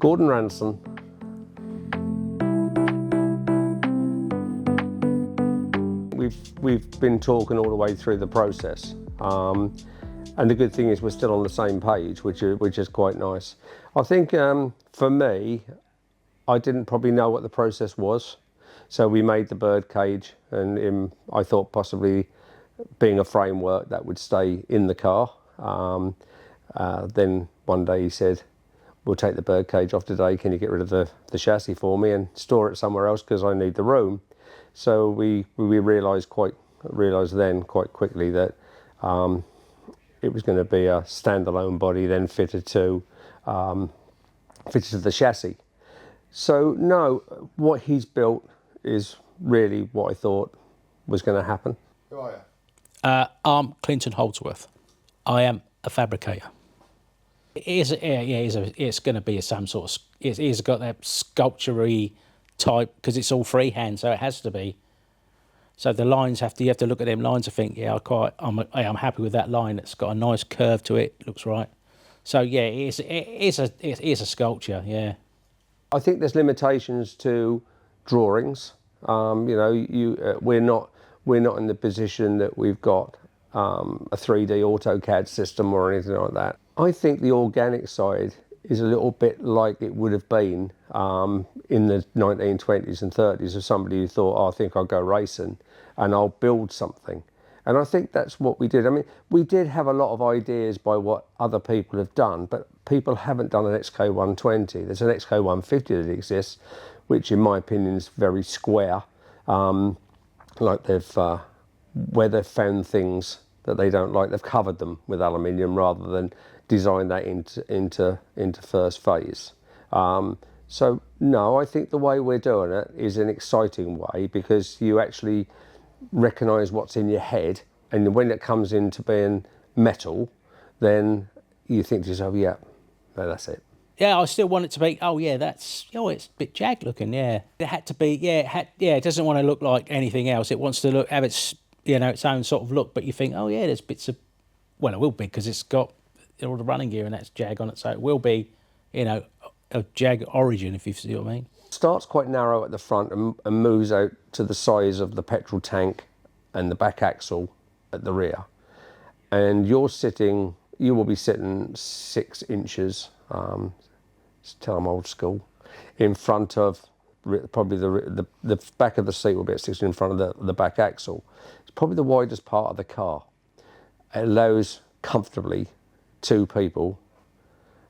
Gordon Ranson. We've been talking all the way through the process, and the good thing is we're still on the same page, which is quite nice. I think for me, I didn't probably know what the process was, so we made the bird cage, and I thought possibly being a framework that would stay in the car. Then one day he said, "We'll take the bird cage off today. Can you get rid of the chassis for me and store it somewhere else because I need the room?" So we realised quite quickly that it was going to be a standalone body, then fitted to the chassis. So no, what he's built is really what I thought was going to happen. Who are you? I'm Clinton Holdsworth. I am a fabricator. It's going to be some sort of. It's got that sculpture-y type because it's all freehand, so it has to be. So the lines you have to look at them lines and think, yeah, I'm happy with that line. It's got a nice curve to it. Looks right. So yeah, it is a sculpture. Yeah. I think there's limitations to drawings. We're not in the position that we've got a 3D AutoCAD system or anything like that. I think the organic side is a little bit like it would have been in the 1920s and 30s of somebody who thought, oh, I think I'll go racing and I'll build something. And I think that's what we did. I mean, we did have a lot of ideas by what other people have done, but people haven't done an XK120. There's an XK150 that exists, which in my opinion is very square. Like where they've found things that they don't like, they've covered them with aluminium rather than design that into first phase. So no, I think the way we're doing it is an exciting way because you actually recognise what's in your head, and when it comes into being metal, then you think to yourself, yeah, no, that's it. Yeah, I still want it to be, it's a bit Jag looking, yeah. It had to be, it doesn't want to look like anything else. It wants to have its, its own sort of look, but you think, oh yeah, there's bits of, well, it will be because it's got all the running gear and that's Jag on it, so it will be, a Jag origin, if you see what I mean. Starts quite narrow at the front and moves out to the size of the petrol tank and the back axle at the rear. And you will be sitting 6 inches, tell I'm old school, in front of probably the back of the seat will be at 6 inches in front of the back axle. It's probably the widest part of the car. It allows comfortably 2 people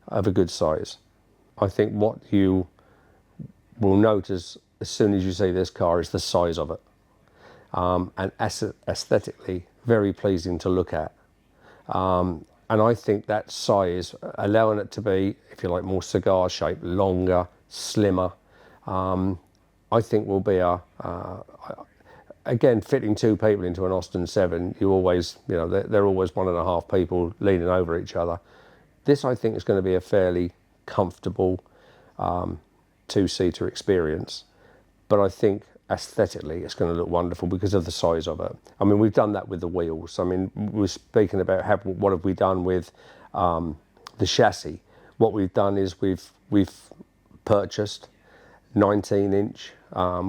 of a good size. I think what you will notice as soon as you see this car is the size of it, and aesthetically very pleasing to look at. And I think that size, allowing it to be, if you like, more cigar shaped, longer, slimmer, I think will be again, fitting 2 people into an Austin 7, you always, they're always 1.5 people leaning over each other. This, I think, is going to be a fairly comfortable 2-seater experience, but I think aesthetically it's going to look wonderful because of the size of it. I mean, we've done that with the wheels. I mean, we're speaking about what have we done with the chassis. What we've done is we've purchased 19-inch,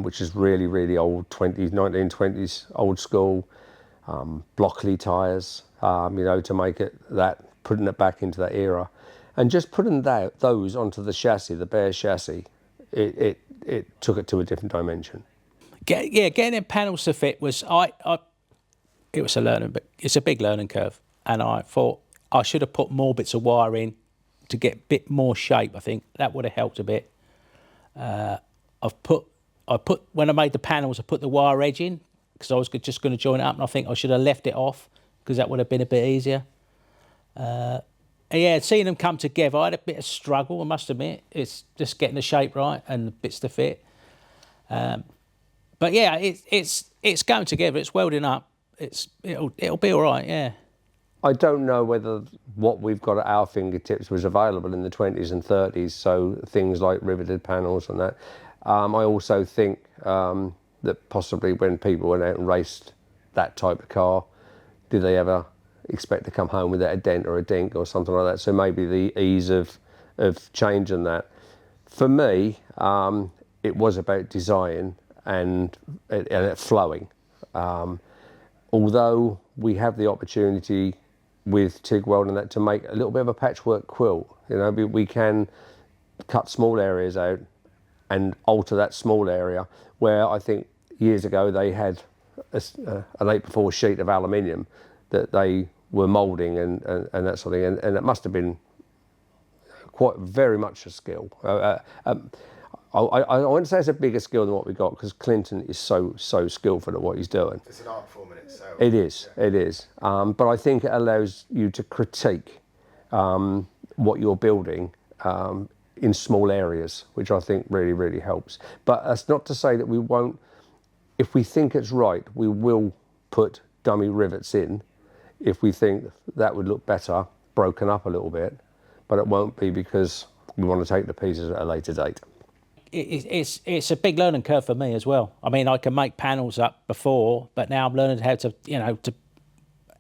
which is really, really old, 1920s old school Blockley tyres, to make it putting it back into that era. And just putting those onto the chassis, the bare chassis, it took it to a different dimension. Getting them panels to fit was it was it's a big learning curve, and I thought I should have put more bits of wire in to get a bit more shape. I think that would have helped a bit. When I made the panels, I put the wire edge in because I was just going to join it up, and I think I should have left it off because that would have been a bit easier. Seeing them come together, I had a bit of struggle, I must admit. It's just getting the shape right and the bits to fit. But yeah, it's going together. It's welding up. It'll be all right. Yeah. I don't know whether what we've got at our fingertips was available in the 20s and 30s. So things like riveted panels and that. I also think that possibly when people went out and raced that type of car, did they ever expect to come home without a dent or a dink or something like that? So maybe the ease of changing that. For me, it was about design and it flowing. Although we have the opportunity with TIG weld and that to make a little bit of a patchwork quilt, you know, we can cut small areas out and alter that small area, where I think years ago they had an 8x4 sheet of aluminium that they were moulding and that sort of thing, and it must have been quite very much a skill. I wouldn't say it's a bigger skill than what we got, because Clinton is so skillful at what he's doing. It's an art form in itself. It is, yeah. It is. But I think it allows you to critique what you're building in small areas, which I think really helps. But that's not to say that we won't, if we think it's right, we will put dummy rivets in if we think that would look better, broken up a little bit, but it won't be because we want to take the pieces at a later date. It's a big learning curve for me as well. I mean, I can make panels up before, but now I'm learning how to, you know,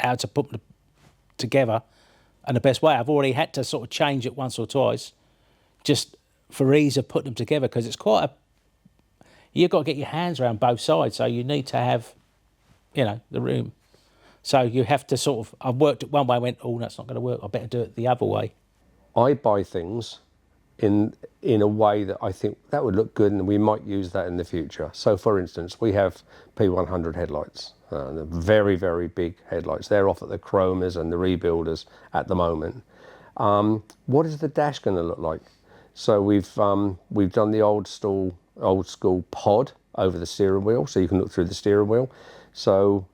how to put them together in the best way. I've already had to sort of change it once or twice, just for ease of putting them together, because it's quite a, you've got to get your hands around both sides, so you need to have, you know, the room. So you have to sort of, I've worked it one way, I went, oh, that's not going to work, I better do it the other way. I buy things in a way that I think that would look good and we might use that in the future. So for instance, we have P100 headlights, they're very big headlights. They're off at the chromers and the rebuilders at the moment. What is the dash going to look like? So we've done the old school pod over the steering wheel, so you can look through the steering wheel. So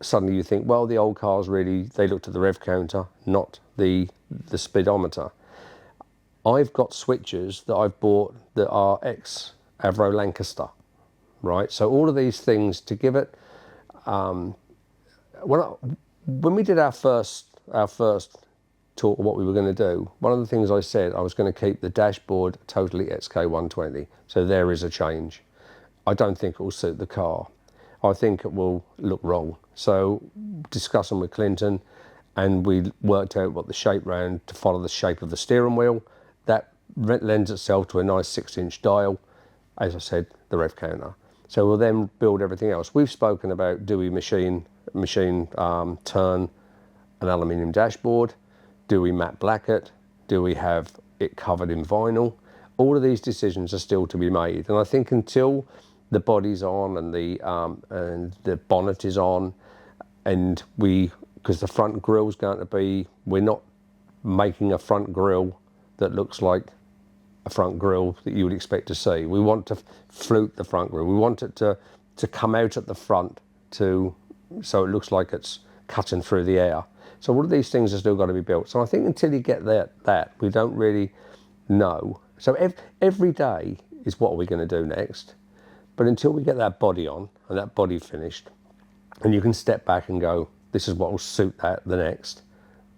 suddenly you think, well, the old cars really, they looked at the rev counter, not the speedometer. I've got switches that I've bought that are ex-Avro Lancaster, right? So all of these things to give it, when we did our first talk of what we were going to do, one of the things I said, I was going to keep the dashboard totally XK120. So there is a change. I don't think it will suit the car. I think it will look wrong. So discussing with Clinton, and we worked out what the shape round to follow the shape of the steering wheel. That lends itself to a nice 6-inch dial, as I said, the rev counter. So we'll then build everything else. We've spoken about, do we machine turn an aluminium dashboard? Do we matte black it? Do we have it covered in vinyl? All of these decisions are still to be made. And I think until the body's on and the bonnet is on, and because the front grill's going to be, we're not making a front grill that looks like a front grill that you would expect to see. We want to flute the front grill. We want it to come out at the front so it looks like it's cutting through the air. So all of these things are still got to be built. So I think until you get that we don't really know. So every day is what are we going to do next. But until we get that body on and that body finished, and you can step back and go, this is what will suit the next,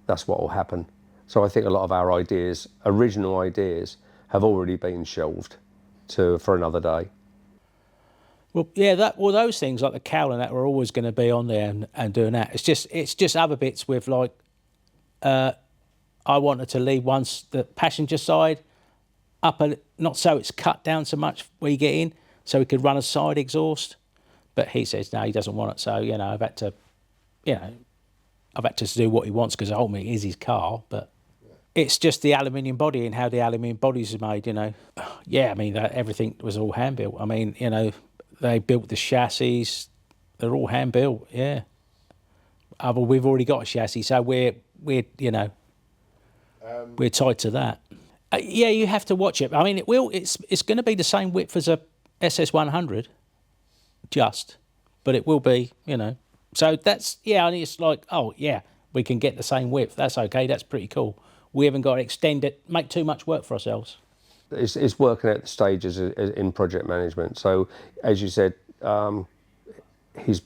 that's what will happen. So I think a lot of our ideas, original ideas, have already been shelved for another day. Well, yeah, those things like the cowl and that were always going to be on there and doing that. It's just other bits with like, I wanted to leave the passenger side up, not so it's cut down so much where you get in, so we could run a side exhaust. But he says no, he doesn't want it. So I've had to do what he wants, because ultimately it is his car. But it's just the aluminium body and how the aluminium bodies are made. Yeah, I mean everything was all hand built. I mean they built the chassis. They're all hand built. Yeah. But we've already got a chassis, so we're tied to that. Yeah, you have to watch it. I mean, it's going to be the same width as a SS100, but it will be, So that's, and it's like, oh yeah, we can get the same width. That's okay. That's pretty cool. We haven't got to extend it, make too much work for ourselves. It's working out the stages in project management. So as you said, he's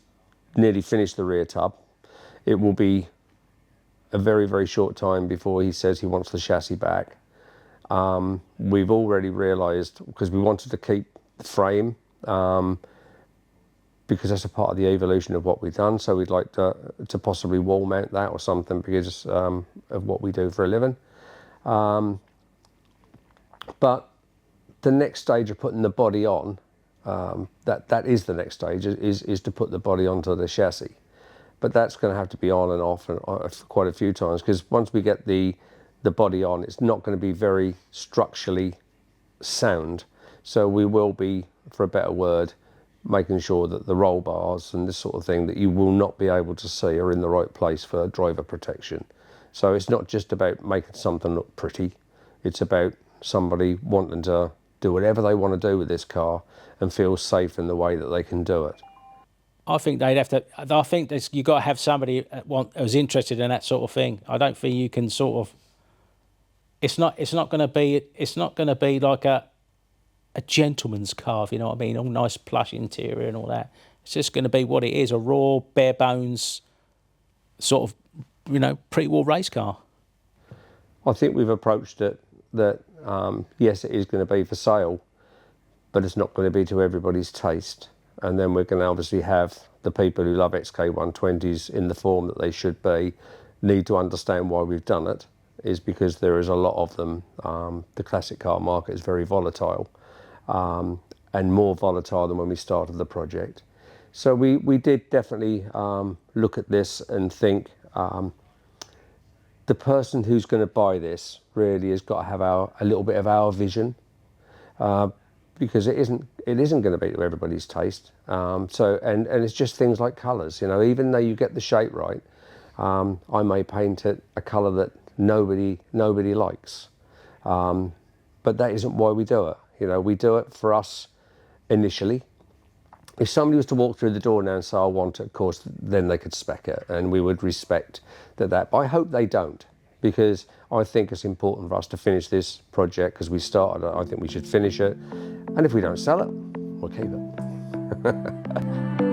nearly finished the rear tub. It will be a very short time before he says he wants the chassis back. We've already realised, because we wanted to keep the frame, because that's a part of the evolution of what we've done. So we'd like to possibly wall mount that or something, because of what we do for a living. But the next stage of putting the body on, that is the next stage, is to put the body onto the chassis. But that's going to have to be on and off and quite a few times, because once we get the body on, it's not going to be very structurally sound. So we will be, for a better word, making sure that the roll bars and this sort of thing that you will not be able to see are in the right place for driver protection. So it's not just about making something look pretty, it's about somebody wanting to do whatever they want to do with this car and feel safe in the way that they can do it. I think they'd have to. I think you've got to have somebody who's interested in that sort of thing. I don't think you can sort of. It's not going to be. It's not going to be like a gentleman's car, if you know what I mean. All nice plush interior and all that. It's just going to be what it is: a raw, bare bones, sort of, pre-war race car. I think we've approached it that yes, it is going to be for sale, but it's not going to be to everybody's taste. And then we're going to obviously have the people who love XK120s in the form that they should be, need to understand why we've done it, is because there is a lot of them. The classic car market is very volatile, and more volatile than when we started the project. So we did definitely look at this and think the person who's going to buy this really has got to have a little bit of our vision. Because it isn't going to be to everybody's taste. So it's just things like colours. Even though you get the shape right, I may paint it a colour that nobody likes. But that isn't why we do it. We do it for us initially. If somebody was to walk through the door now and say, I want it, of course, then they could spec it, and we would respect that. But I hope they don't, because I think it's important for us to finish this project because we started it. I think we should finish it. And if we don't sell it, we'll keep it.